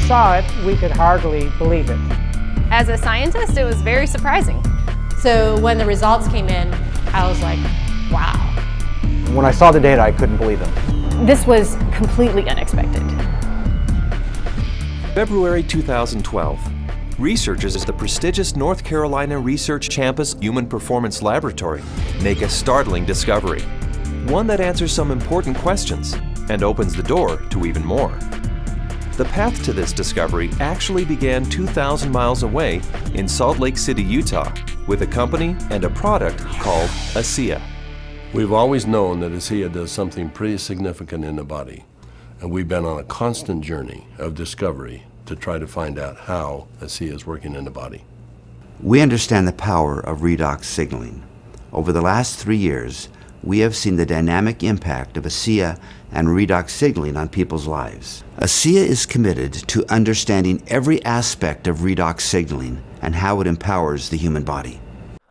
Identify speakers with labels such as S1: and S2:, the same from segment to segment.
S1: saw it, we could hardly believe it.
S2: As a scientist, it was very surprising.
S3: So when the results came in, I was like, wow.
S4: When I saw the data, I couldn't believe them.
S2: This was completely unexpected.
S5: February 2012. Researchers at the prestigious North Carolina Research Campus Human Performance Laboratory make a startling discovery. One that answers some important questions and opens the door to even more. The path to this discovery actually began 2,000 miles away in Salt Lake City, Utah, with a company and a product called Asea.
S6: We've always known that Asea does something pretty significant in the body, and we've been on a constant journey of discovery to try to find out how Asea is working in the body.
S7: We understand the power of redox signaling. Over the last 3 years, we have seen the dynamic impact of Asea and redox signaling on people's lives. Asea is committed to understanding every aspect of redox signaling and how it empowers the human body.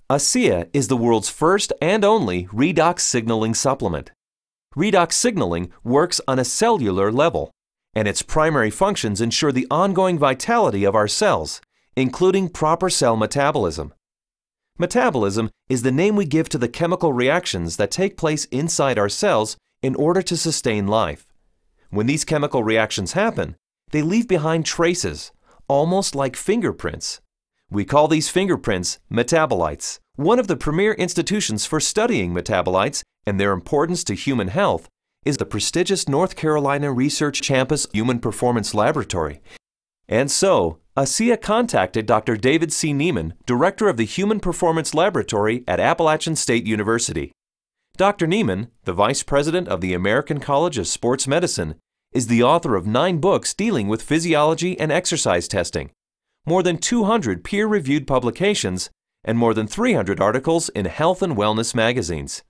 S5: Asea is the world's first and only redox signaling supplement. Redox signaling works on a cellular level, and its primary functions ensure the ongoing vitality of our cells, including proper cell metabolism. Metabolism is the name we give to the chemical reactions that take place inside our cells in order to sustain life. When these chemical reactions happen, they leave behind traces, almost like fingerprints. We call these fingerprints metabolites. One of the premier institutions for studying metabolites and their importance to human health is the prestigious North Carolina Research Campus Human Performance Laboratory. And so, Asea contacted Dr. David C. Neiman, director of the Human Performance Laboratory at Appalachian State University. Dr. Neiman, the vice president of the American College of Sports Medicine, is the author of 9 books dealing with physiology and exercise testing, more than 200 peer-reviewed publications, and more than 300 articles in health and wellness magazines.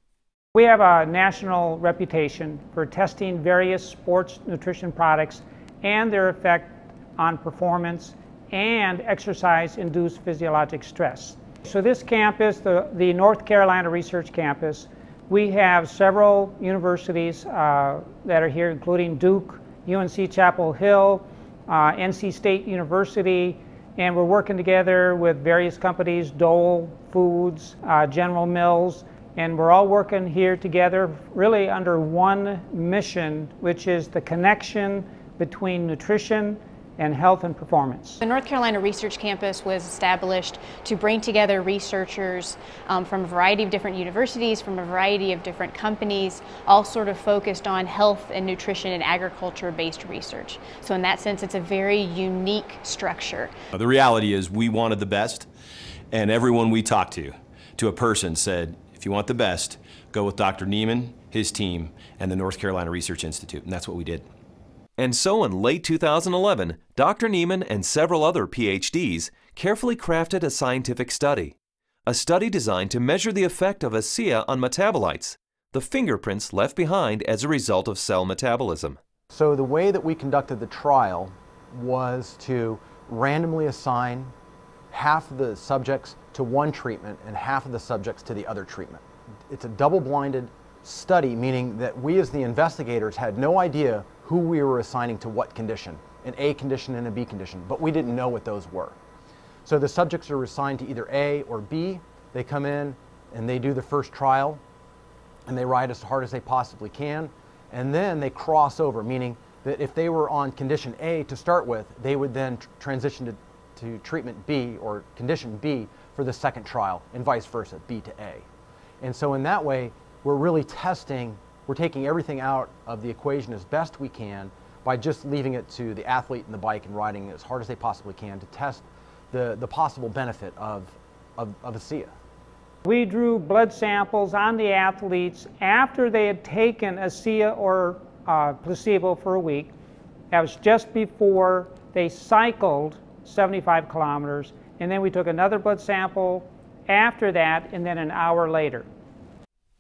S1: We have a national reputation for testing various sports nutrition products and their effect on performance and exercise-induced physiologic stress. So this campus, the North Carolina Research Campus, we have several universities that are here, including Duke, UNC Chapel Hill, NC State University, and we're working together with various companies, Dole Foods, General Mills, and we're all working here together really under one mission, which is the connection between nutrition and health and performance.
S3: The North Carolina Research Campus was established to bring together researchers from a variety of different universities, from a variety of different companies, all sort of focused on health and nutrition and agriculture-based research. So in that sense, it's a very unique structure.
S8: The reality is we wanted the best, and everyone we talked to a person said, if you want the best, go with Dr. Neiman, his team, and the North Carolina Research Institute, and that's what we did.
S5: And so in late 2011, Dr. Neiman and several other PhDs carefully crafted a scientific study. A study designed to measure the effect of Asea on metabolites, the fingerprints left behind as a result of cell metabolism.
S4: So the way that we conducted the trial was to randomly assign half of the subjects to one treatment and half of the subjects to the other treatment. It's a double-blinded study, meaning that we as the investigators had no idea who we were assigning to what condition, an A condition and a B condition, but we didn't know what those were. So the subjects are assigned to either A or B. They come in and they do the first trial and they ride as hard as they possibly can, and then they cross over, meaning that if they were on condition A to start with, they would then transition to treatment B or condition B for the second trial, and vice versa, B to A. And so in that way, we're really testing, we're taking everything out of the equation as best we can by just leaving it to the athlete and the bike and riding as hard as they possibly can to test the possible benefit of Asea.
S1: We drew blood samples on the athletes after they had taken Asea or placebo for a week. That was just before they cycled 75 kilometers, and then we took another blood sample after that, and then an hour later.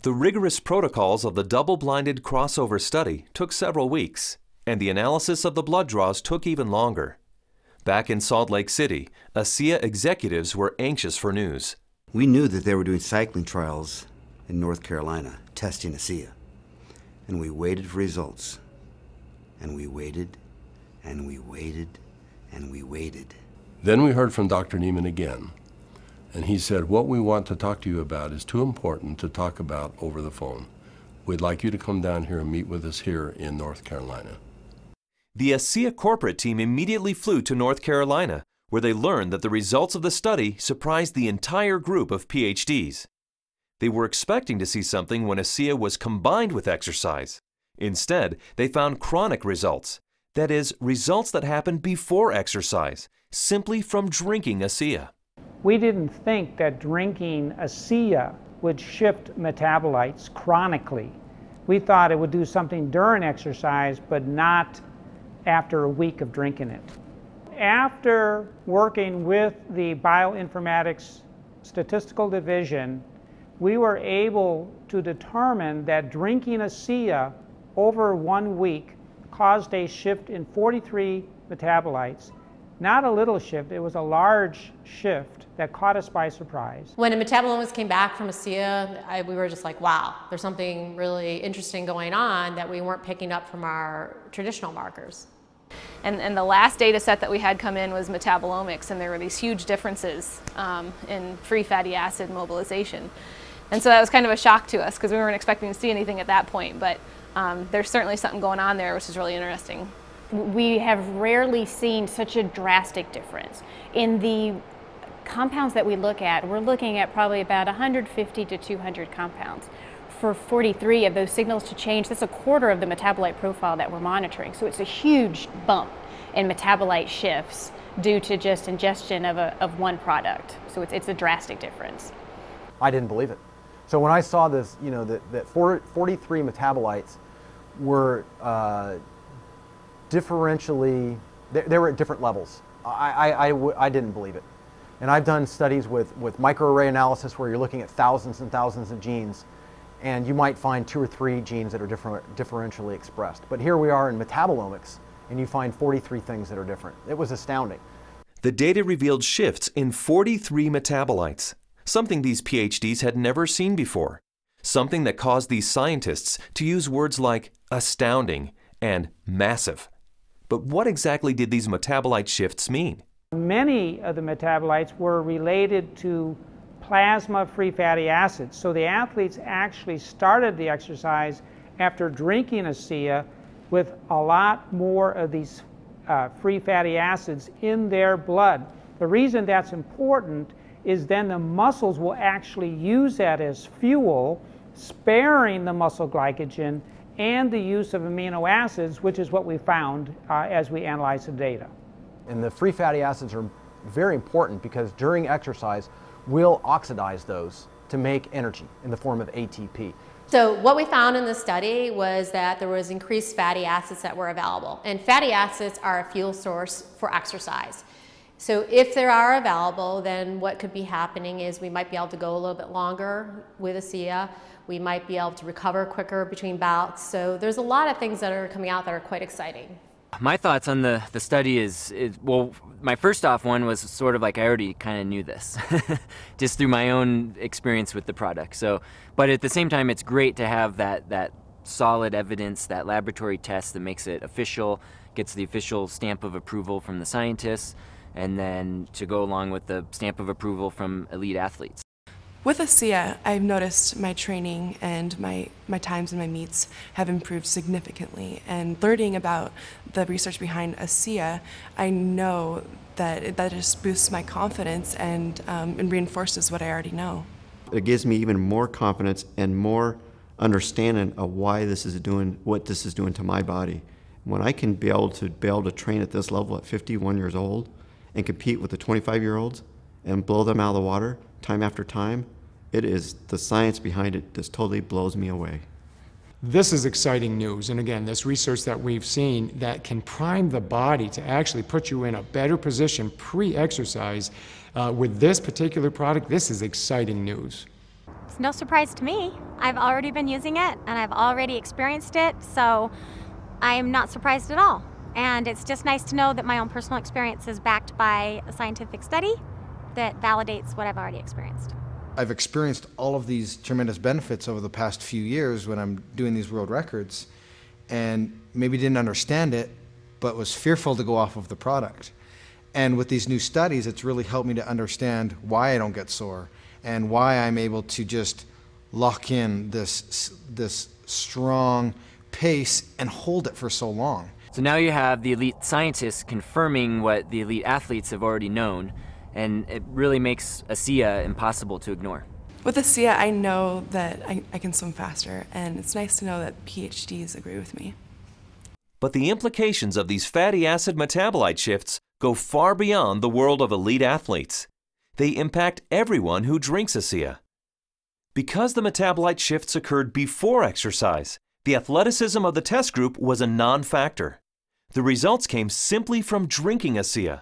S5: The rigorous protocols of the double-blinded crossover study took several weeks, and the analysis of the blood draws took even longer. Back in Salt Lake City, Asea executives were anxious for news.
S7: We knew that they were doing cycling trials in North Carolina, testing Asea. And we waited for results. And we waited, and we waited, and we waited.
S6: Then we heard from Dr. Neiman again, and he said, what we want to talk to you about is too important to talk about over the phone. We'd like you to come down here and meet with us here in North Carolina.
S5: The ASEA corporate team immediately flew to North Carolina, where they learned that the results of the study surprised the entire group of PhDs. They were expecting to see something when ASEA was combined with exercise. Instead, they found chronic results. That is, results that happen before exercise, simply from drinking ASEA.
S1: We didn't think that drinking ASEA would shift metabolites chronically. We thought it would do something during exercise, but not after a week of drinking it. After working with the Bioinformatics Statistical Division, we were able to determine that drinking ASEA over 1 week caused a shift in 43 metabolites. Not a little shift, it was a large shift that caught us by surprise.
S9: When a metabolomics came back from ASEA, we were just like, wow, there's something really interesting going on that we weren't picking up from our traditional markers.
S2: And the last data set that we had come in was metabolomics, and there were these huge differences in free fatty acid mobilization. And so that was kind of a shock to us because we weren't expecting to see anything at that point, but there's certainly something going on there which is really interesting.
S3: We have rarely seen such a drastic difference. In the compounds that we look at, we're looking at probably about 150 to 200 compounds. For 43 of those signals to change, that's a quarter of the metabolite profile that we're monitoring. So it's a huge bump in metabolite shifts due to just ingestion of one product. So it's a drastic difference.
S4: I didn't believe it. So when I saw this, you know, that 43 metabolites were differentially, they were at different levels. I didn't believe it. And I've done studies with microarray analysis where you're looking at thousands and thousands of genes, and you might find 2 or 3 genes that are differentially expressed. But here we are in metabolomics, and you find 43 things that are different. It was astounding.
S5: The data revealed shifts in 43 metabolites, something these PhDs had never seen before, something that caused these scientists to use words like astounding and massive. But what exactly did these metabolite shifts mean?
S1: Many of the metabolites were related to plasma free fatty acids. So the athletes actually started the exercise after drinking ASEA with a lot more of these free fatty acids in their blood. The reason that's important is then the muscles will actually use that as fuel, sparing the muscle glycogen and the use of amino acids, which is what we found as we analyzed the data.
S4: And the free fatty acids are very important because during exercise, we'll oxidize those to make energy in the form of ATP.
S9: So what we found in the study was that there was increased fatty acids that were available. And fatty acids are a fuel source for exercise. So if they are available, then what could be happening is we might be able to go a little bit longer with ASEA. We might be able to recover quicker between bouts. So there's a lot of things that are coming out that are quite exciting.
S10: My thoughts on the study is, well, my first off one was sort of like I already kind of knew this, just through my own experience with the product. So, but at the same time, it's great to have that solid evidence, that laboratory test that makes it official, gets the official stamp of approval from the scientists, and then to go along with the stamp of approval from elite athletes.
S11: With ASEA, I've noticed my training and my times in my meets have improved significantly. And learning about the research behind ASEA, I know that just boosts my confidence and reinforces what I already know.
S7: It gives me even more confidence and more understanding of why this is doing, what this is doing to my body. When I can be able to train at this level at 51 years old and compete with the 25-year-olds and blow them out of the water time after time, it is the science behind it just totally blows me away.
S12: This is exciting news, and again, this research that we've seen that can prime the body to actually put you in a better position pre-exercise with this particular product, this is exciting news.
S13: It's no surprise to me. I've already been using it and I've already experienced it, so I'm not surprised at all. And it's just nice to know that my own personal experience is backed by a scientific study that validates what I've already experienced.
S14: I've experienced all of these tremendous benefits over the past few years when I'm doing these world records, and maybe didn't understand it, but was fearful to go off of the product. And with these new studies, it's really helped me to understand why I don't get sore and why I'm able to just lock in this strong pace and hold it for so long.
S10: So now you have the elite scientists confirming what the elite athletes have already known, and it really makes ASEA impossible to ignore.
S11: With ASEA, I know that I can swim faster, and it's nice to know that PhDs agree with me.
S5: But the implications of these fatty acid metabolite shifts go far beyond the world of elite athletes. They impact everyone who drinks ASEA. Because the metabolite shifts occurred before exercise, the athleticism of the test group was a non-factor. The results came simply from drinking ASEA.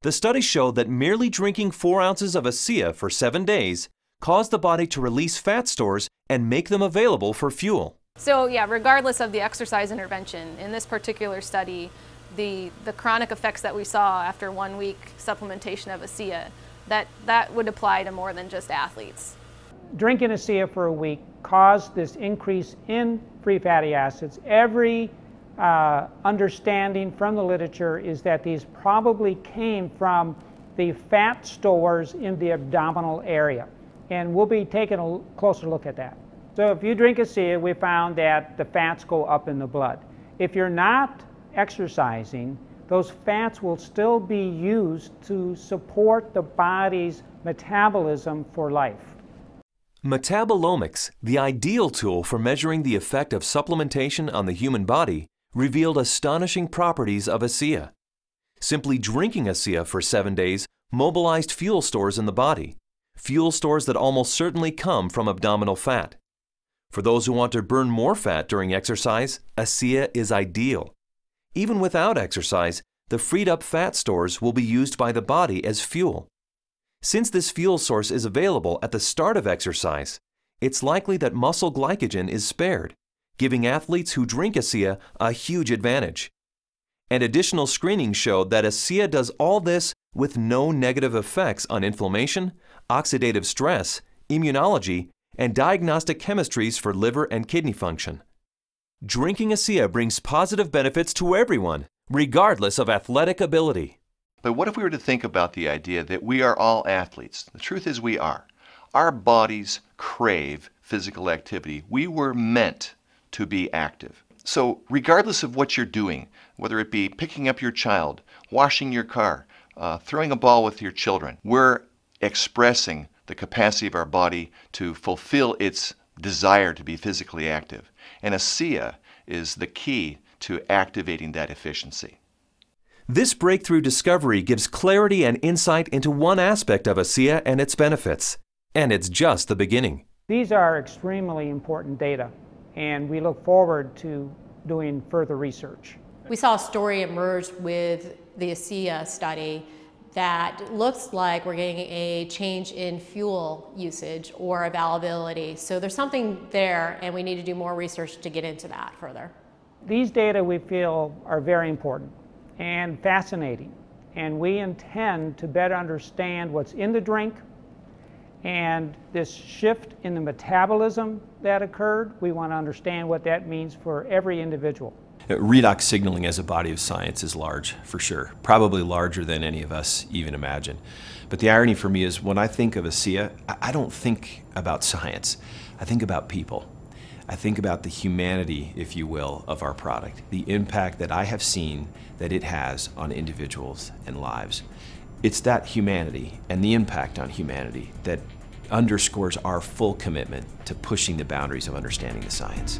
S5: The study showed that merely drinking 4 ounces of ASEA for 7 days caused the body to release fat stores and make them available for fuel.
S2: So yeah, regardless of the exercise intervention, in this particular study, the chronic effects that we saw after 1 week supplementation of ASEA, that would apply to more than just athletes.
S1: Drinking ASEA for a week caused this increase in free fatty acids. Every understanding from the literature is that these probably came from the fat stores in the abdominal area. And we'll be taking a closer look at that. So if you drink ASEA, we found that the fats go up in the blood. If you're not exercising, those fats will still be used to support the body's metabolism for life.
S5: Metabolomics, the ideal tool for measuring the effect of supplementation on the human body, revealed astonishing properties of ASEA. Simply drinking ASEA for 7 days mobilized fuel stores in the body, fuel stores that almost certainly come from abdominal fat. For those who want to burn more fat during exercise, ASEA is ideal. Even without exercise, the freed up fat stores will be used by the body as fuel. Since this fuel source is available at the start of exercise, it's likely that muscle glycogen is spared, giving athletes who drink ASEA a huge advantage. And additional screening showed that ASEA does all this with no negative effects on inflammation, oxidative stress, immunology, and diagnostic chemistries for liver and kidney function. Drinking ASEA brings positive benefits to everyone, regardless of athletic ability.
S15: But what if we were to think about the idea that we are all athletes? The truth is we are. Our bodies crave physical activity. We were meant to be active. So regardless of what you're doing, whether it be picking up your child, washing your car, throwing a ball with your children, we're expressing the capacity of our body to fulfill its desire to be physically active. And ASEA is the key to activating that efficiency.
S5: This breakthrough discovery gives clarity and insight into one aspect of ASEA and its benefits. And it's just the beginning.
S1: These are extremely important data, and we look forward to doing further research.
S9: We saw a story emerge with the ASEA study that looks like we're getting a change in fuel usage or availability. So there's something there, and we need to do more research to get into that further.
S1: These data we feel are very important and fascinating, and we intend to better understand what's in the drink and this shift in the metabolism that occurred. We want to understand what that means for every individual.
S8: Redox signaling as a body of science is large, for sure. Probably larger than any of us even imagine. But the irony for me is when I think of ASEA, I don't think about science. I think about people. I think about the humanity, if you will, of our product, the impact that I have seen that it has on individuals and lives. It's that humanity and the impact on humanity that underscores our full commitment to pushing the boundaries of understanding the science.